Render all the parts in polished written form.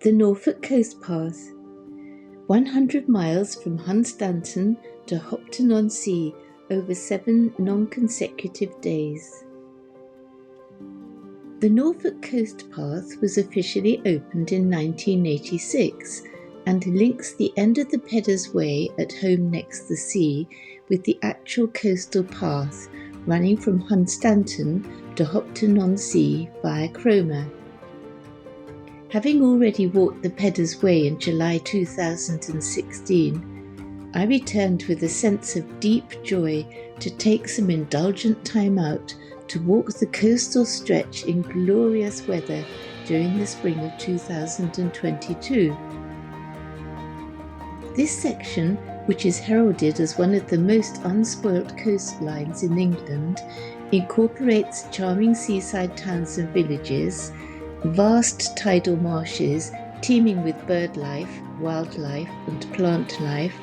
The Norfolk Coast Path, 100 miles from Hunstanton to Hopton-on-Sea over 7 non-consecutive days. The Norfolk Coast Path was officially opened in 1986 and links the end of the Peddar's Way at Home Next the Sea with the actual coastal path running from Hunstanton to Hopton-on-Sea via Cromer. Having already walked the Peddar's Way in July 2016, I returned with a sense of deep joy to take some indulgent time out to walk the coastal stretch in glorious weather during the spring of 2022. This section, which is heralded as one of the most unspoilt coastlines in England, incorporates charming seaside towns and villages, vast tidal marshes teeming with bird life, wildlife and plant life,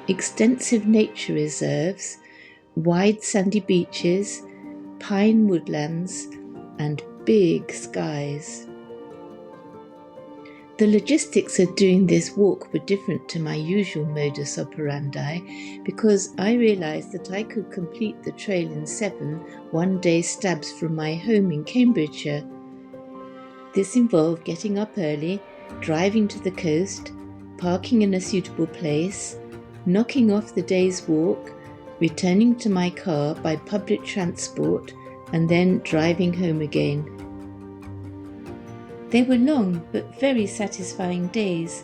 extensive nature reserves, wide sandy beaches, pine woodlands and big skies. The logistics of doing this walk were different to my usual modus operandi because I realised that I could complete the trail in 7 one-day stabs from my home in Cambridgeshire. This involved getting up early, driving to the coast, parking in a suitable place, knocking off the day's walk, returning to my car by public transport, and then driving home again. They were long but very satisfying days,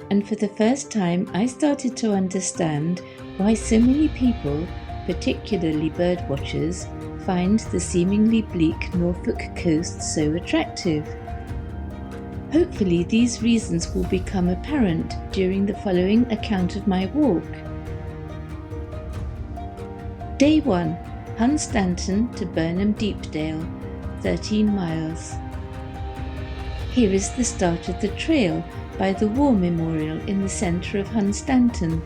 and for the first time I started to understand why so many people, particularly birdwatchers, find the seemingly bleak Norfolk coast so attractive. Hopefully these reasons will become apparent during the following account of my walk. Day 1, Hunstanton to Burnham Deepdale, 13 miles. Here is the start of the trail by the War Memorial in the centre of Hunstanton.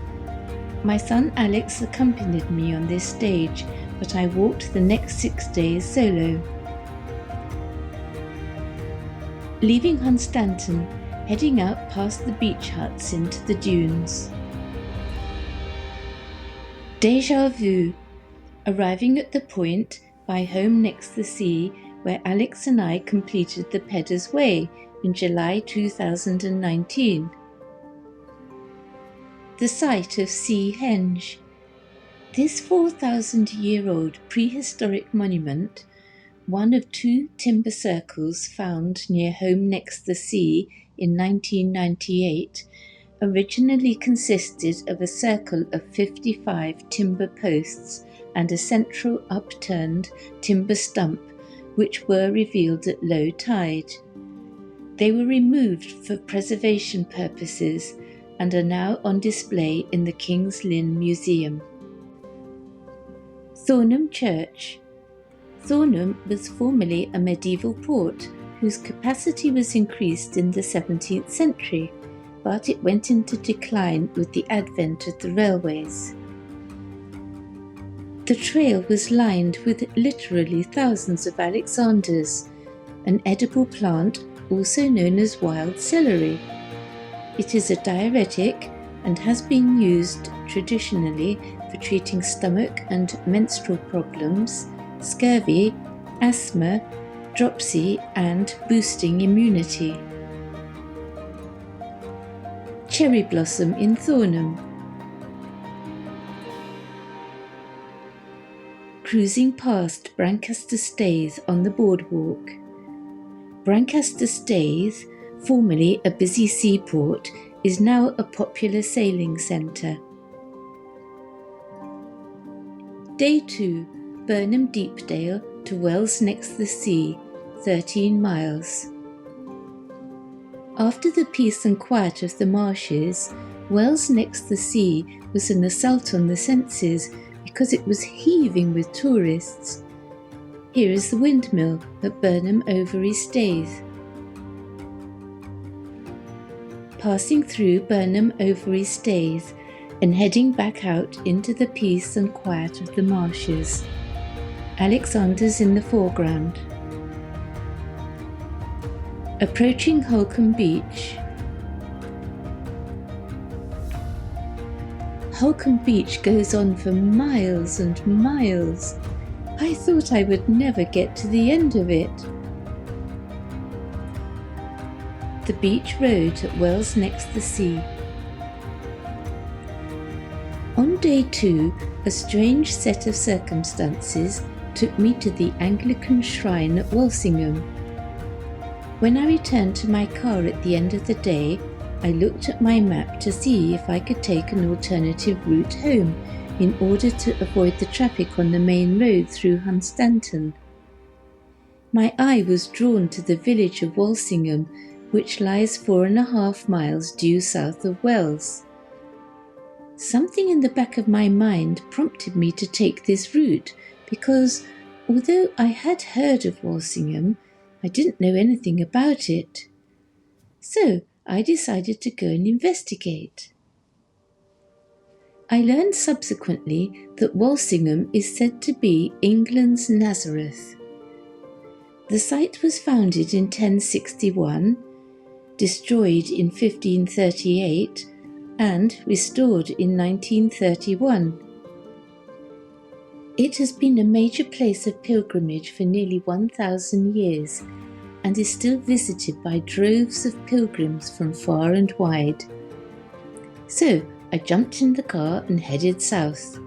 My son Alex accompanied me on this stage, but I walked the next 6 days solo. Leaving Hunstanton, heading out past the beach huts into the dunes. Déjà vu, arriving at the point by Home Next the Sea where Alex and I completed the Peddar's Way in July 2019. The site of Sea Henge. This 4,000-year-old prehistoric monument, one of 2 timber circles found near Home Next the Sea in 1998, originally consisted of a circle of 55 timber posts and a central upturned timber stump, which were revealed at low tide. They were removed for preservation purposes and are now on display in the King's Lynn Museum. Thornham Church. Thornham was formerly a medieval port whose capacity was increased in the 17th century, but it went into decline with the advent of the railways. The trail was lined with literally thousands of alexanders, an edible plant also known as wild celery. It is a diuretic and has been used traditionally for treating stomach and menstrual problems, scurvy, asthma, dropsy and boosting immunity. Cherry blossom in Thornham. Cruising past Brancaster Staithe on the boardwalk. Brancaster Staithe, formerly a busy seaport, is now a popular sailing centre. Day 2, Burnham Deepdale to Wells Next the Sea, 13 miles. After the peace and quiet of the marshes, Wells Next the Sea was an assault on the senses because it was heaving with tourists. Here is the windmill at Burnham Overy Staithe. Passing through Burnham Overy Staithe and heading back out into the peace and quiet of the marshes. Alexander's in the foreground. Approaching Holcombe Beach, Holcombe Beach goes on for miles and miles. I thought I would never get to the end of it. The beach road at Wells Next the Sea. On day 2, a strange set of circumstances took me to the Anglican shrine at Walsingham. When I returned to my car at the end of the day, I looked at my map to see if I could take an alternative route home in order to avoid the traffic on the main road through Hunstanton. My eye was drawn to the village of Walsingham, which lies 4.5 miles due south of Wells. Something in the back of my mind prompted me to take this route because, although I had heard of Walsingham, I didn't know anything about it. So I decided to go and investigate. I learned subsequently that Walsingham is said to be England's Nazareth. The site was founded in 1061, destroyed in 1538, and restored in 1931. It has been a major place of pilgrimage for nearly 1,000 years and is still visited by droves of pilgrims from far and wide. So I jumped in the car and headed south.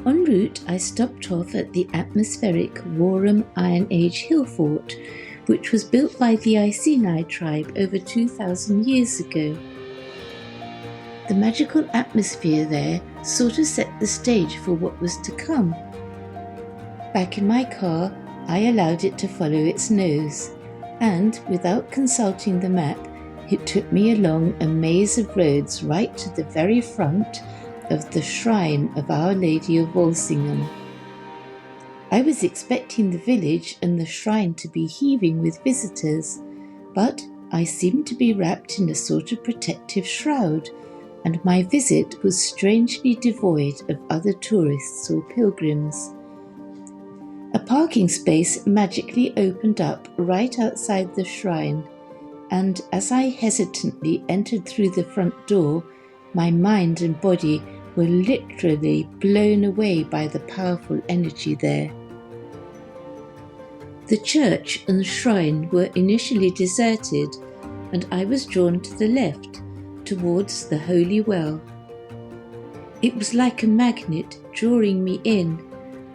En route, I stopped off at the atmospheric Warham Iron Age hill fort, which was built by the Iceni tribe over 2,000 years ago. The magical atmosphere there sort of set the stage for what was to come. Back in my car, I allowed it to follow its nose, and without consulting the map, it took me along a maze of roads right to the very front of the shrine of Our Lady of Walsingham. I was expecting the village and the shrine to be heaving with visitors, but I seemed to be wrapped in a sort of protective shroud, and my visit was strangely devoid of other tourists or pilgrims. A parking space magically opened up right outside the shrine, and as I hesitantly entered through the front door, my mind and body were literally blown away by the powerful energy there. The church and shrine were initially deserted, and I was drawn to the left, towards the Holy Well. It was like a magnet drawing me in,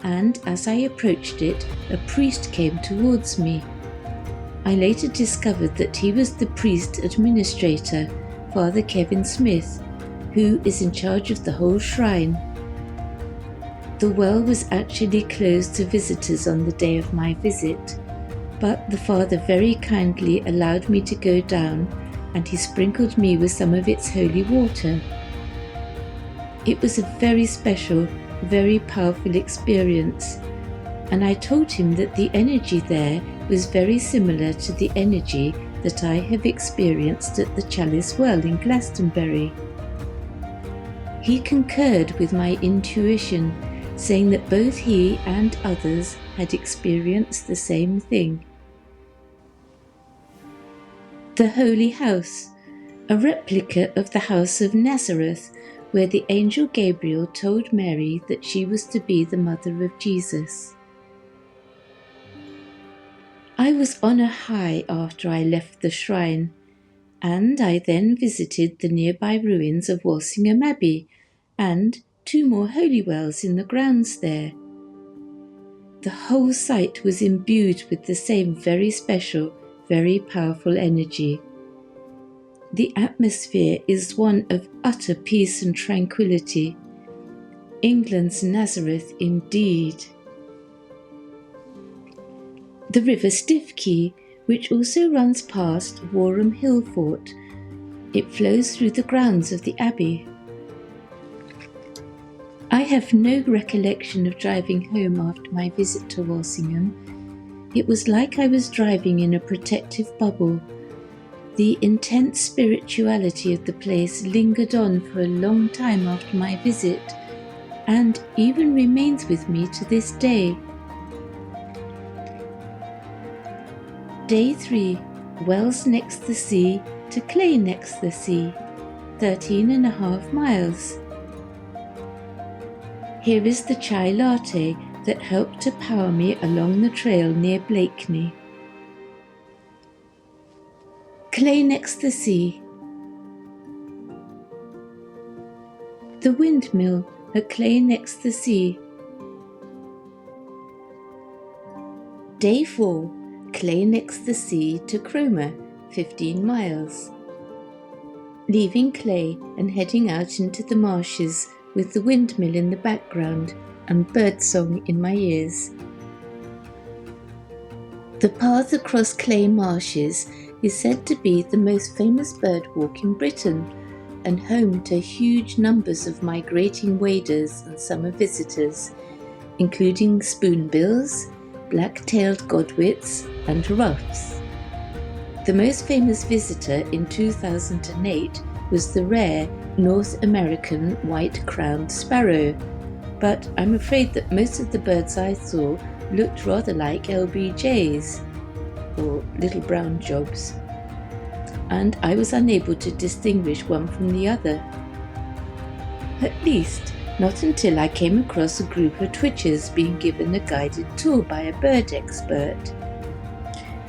and as I approached it, a priest came towards me. I later discovered that he was the priest administrator, Father Kevin Smith, who is in charge of the whole shrine. The well was actually closed to visitors on the day of my visit, but the father very kindly allowed me to go down, and he sprinkled me with some of its holy water. It was a very special, very powerful experience, and I told him that the energy there was very similar to the energy that I have experienced at the Chalice Well in Glastonbury. He concurred with my intuition, saying that both he and others had experienced the same thing. The Holy House, a replica of the house of Nazareth, where the angel Gabriel told Mary that she was to be the mother of Jesus. I was on a high after I left the shrine, and I then visited the nearby ruins of Walsingham Abbey and 2 more holy wells in the grounds there. The whole site was imbued with the same very special, very powerful energy. The atmosphere is one of utter peace and tranquility. England's Nazareth indeed. The River Stiffkey, which also runs past Warham Hill Fort. It flows through the grounds of the Abbey. I have no recollection of driving home after my visit to Walsingham. It was like I was driving in a protective bubble. The intense spirituality of the place lingered on for a long time after my visit, and even remains with me to this day. Day 3, Wells Next the Sea to Cley Next the Sea, 13.5 miles. Here is the chai latte that helped to power me along the trail near Blakeney. Cley next the sea. The windmill at Cley next the sea. Day 4, Cley next the sea to Cromer, 15 miles. Leaving Cley and heading out into the marshes with the windmill in the background and birdsong in my ears. The path across Cley marshes is said to be the most famous bird walk in Britain and home to huge numbers of migrating waders and summer visitors, including spoonbills, black-tailed godwits and ruffs. The most famous visitor in 2008 was the rare North American white-crowned sparrow, but I'm afraid that most of the birds I saw looked rather like LBJs, or little brown jobs, and I was unable to distinguish one from the other. At least, not until I came across a group of twitchers being given a guided tour by a bird expert.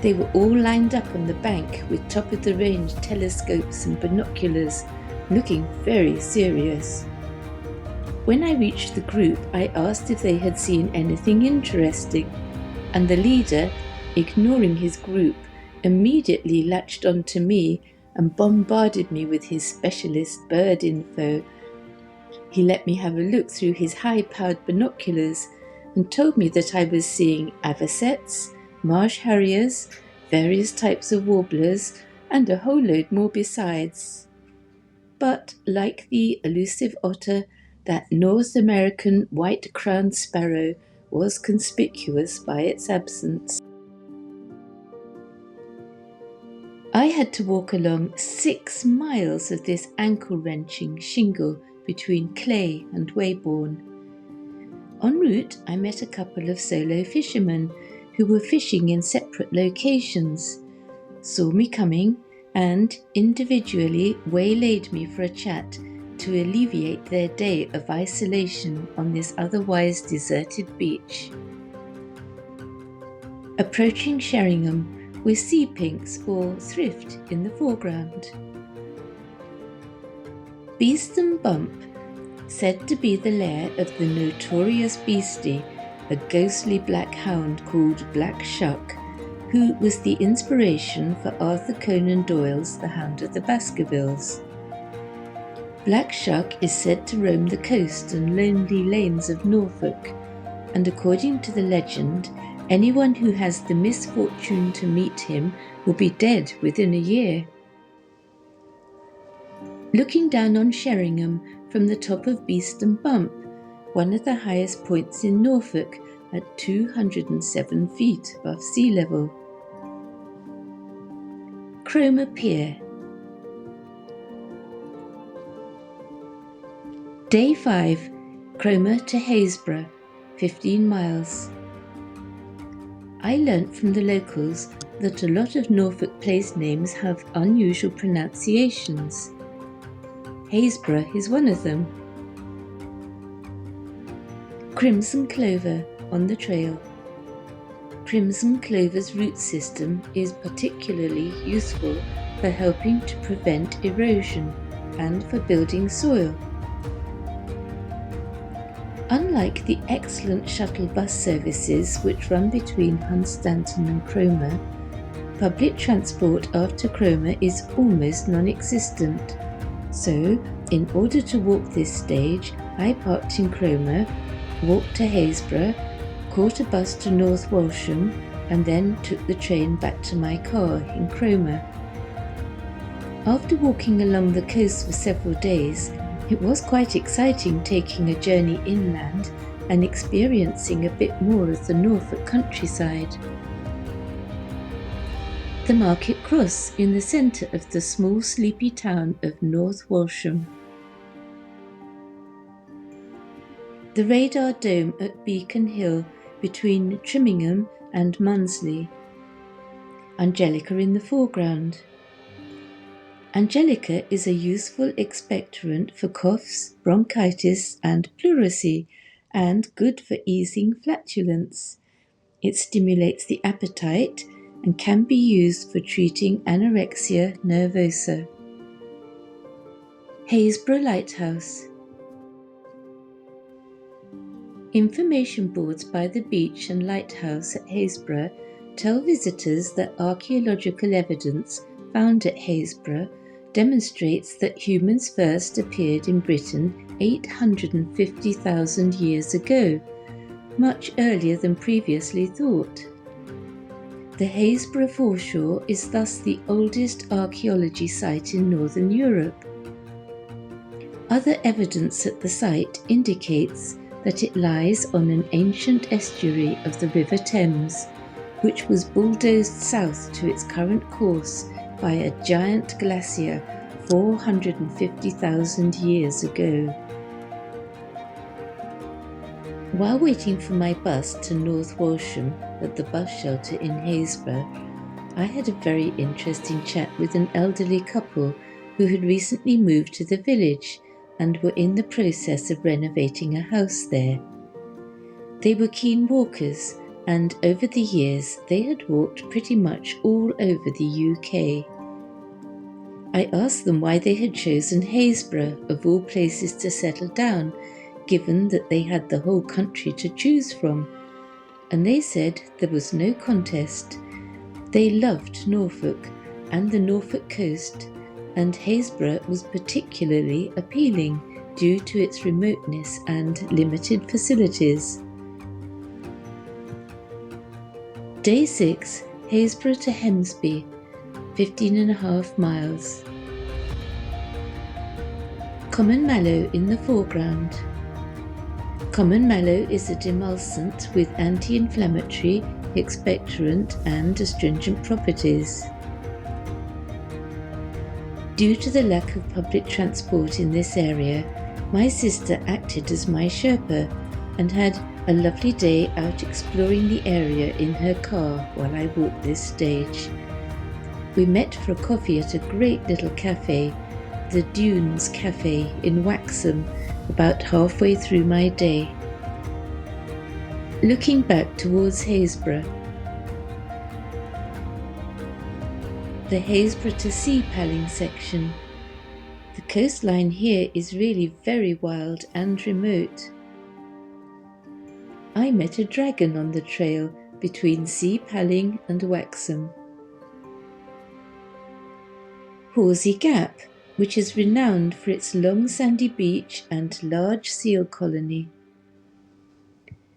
They were all lined up on the bank with top-of-the-range telescopes and binoculars, looking very serious. When I reached the group, I asked if they had seen anything interesting, and the leader, ignoring his group, immediately latched onto me and bombarded me with his specialist bird info. He let me have a look through his high-powered binoculars and told me that I was seeing avocets, marsh harriers, various types of warblers, and a whole load more besides. But, like the elusive otter, that North American white-crowned sparrow was conspicuous by its absence. I had to walk along 6 miles of this ankle-wrenching shingle between Cley and Weybourne. En route, I met a couple of solo fishermen who were fishing in separate locations, saw me coming, and individually waylaid me for a chat to alleviate their day of isolation on this otherwise deserted beach. Approaching Sheringham with sea pinks or thrift in the foreground. Beeston Bump, said to be the lair of the notorious Beastie, a ghostly black hound called Black Shuck, who was the inspiration for Arthur Conan Doyle's The Hound of the Baskervilles. Black Shuck is said to roam the coast and lonely lanes of Norfolk, and according to the legend, anyone who has the misfortune to meet him will be dead within a year. Looking down on Sheringham from the top of Beeston Bump, one of the highest points in Norfolk at 207 feet above sea level. Cromer Pier. Day 5, Cromer to Happisburgh, 15 miles. I learnt from the locals that a lot of Norfolk place names have unusual pronunciations. Happisburgh is one of them. Crimson clover on the trail. Crimson clover's root system is particularly useful for helping to prevent erosion and for building soil. Unlike the excellent shuttle bus services which run between Hunstanton and Cromer, public transport after Cromer is almost non-existent. So, in order to walk this stage, I parked in Cromer, walked to Happisburgh, caught a bus to North Walsham, and then took the train back to my car in Cromer. After walking along the coast for several days, it was quite exciting taking a journey inland and experiencing a bit more of the Norfolk countryside. The Market Cross in the centre of the small sleepy town of North Walsham. The radar dome at Beacon Hill between Trimmingham and Munsley. Angelica in the foreground. Angelica is a useful expectorant for coughs, bronchitis and pleurisy, and good for easing flatulence. It stimulates the appetite and can be used for treating anorexia nervosa. Happisburgh Lighthouse. Information boards by the beach and lighthouse at Happisburgh tell visitors that archaeological evidence found at Happisburgh demonstrates that humans first appeared in Britain 850,000 years ago, much earlier than previously thought. The Happisburgh foreshore is thus the oldest archaeology site in Northern Europe. Other evidence at the site indicates that it lies on an ancient estuary of the River Thames, which was bulldozed south to its current course by a giant glacier 450,000 years ago. While waiting for my bus to North Walsingham at the bus shelter in Happisburgh, I had a very interesting chat with an elderly couple who had recently moved to the village and were in the process of renovating a house there. They were keen walkers, and over the years they had walked pretty much all over the UK. I asked them why they had chosen Happisburgh of all places to settle down, given that they had the whole country to choose from, and they said there was no contest. They loved Norfolk and the Norfolk coast, and Happisburgh was particularly appealing due to its remoteness and limited facilities. Day 6, Happisburgh to Hemsby, 15.5 miles. Common mallow in the foreground. Common mallow is a demulcent with anti-inflammatory, expectorant and astringent properties. Due to the lack of public transport in this area, my sister acted as my Sherpa and had a lovely day out exploring the area in her car while I walked this stage. We met for a coffee at a great little cafe, the Dunes Cafe in Waxham, about halfway through my day. Looking back towards Happisburgh. The Happisburgh to Sea Palling section. The coastline here is really very wild and remote. I met a dragon on the trail between Sea Palling and Waxham. Horsey Gap, which is renowned for its long sandy beach and large seal colony.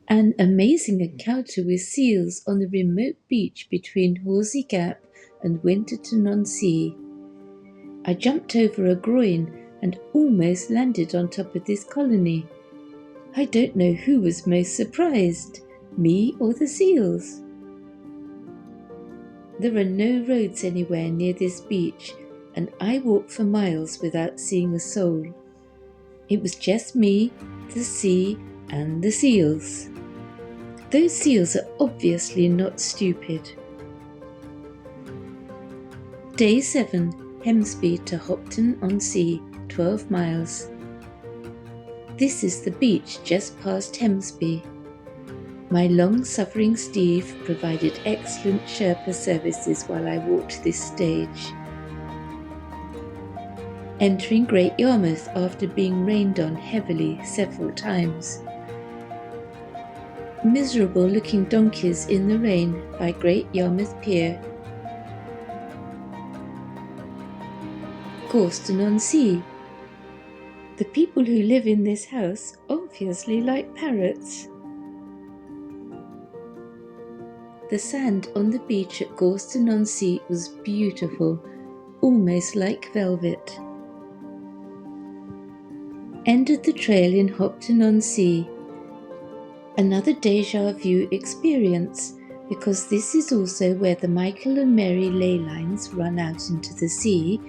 An amazing encounter with seals on the remote beach between Horsey Gap and Winterton-on-Sea. I jumped over a groin and almost landed on top of this colony. I don't know who was most surprised, me or the seals. There are no roads anywhere near this beach, and I walked for miles without seeing a soul. It was just me, the sea, and the seals. Those seals are obviously not stupid. Day 7, Hemsby to Hopton-on-Sea, 12 miles. This is the beach just past Hemsby. My long-suffering Steve provided excellent Sherpa services while I walked this stage. Entering Great Yarmouth after being rained on heavily several times. Miserable looking donkeys in the rain by Great Yarmouth Pier. Gorston-on-Sea. The people who live in this house obviously like parrots. The sand on the beach at Gorston-on-Sea was beautiful, almost like velvet. Ended the trail in Hopton-on-Sea. Another déjà vu experience, because this is also where the Michael and Mary ley lines run out into the sea,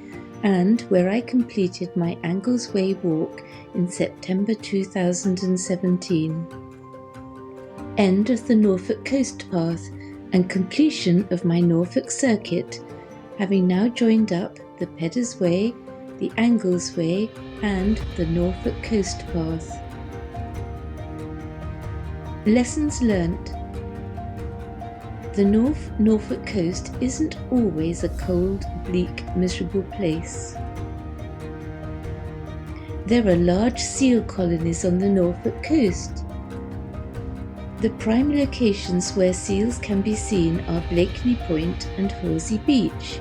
and where I completed my Angles Way walk in September 2017. End of the Norfolk Coast Path and completion of my Norfolk circuit, having now joined up the Peddars Way, the Angles Way and the Norfolk Coast Path. Lessons learnt. The Norfolk coast isn't always a cold, bleak, miserable place. There are large seal colonies on the Norfolk coast. The prime locations where seals can be seen are Blakeney Point and Horsey Beach.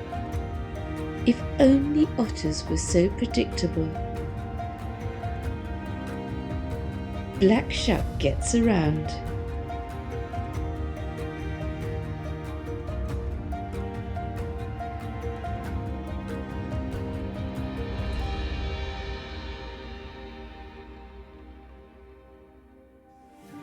If only otters were so predictable. Black Shuck gets around.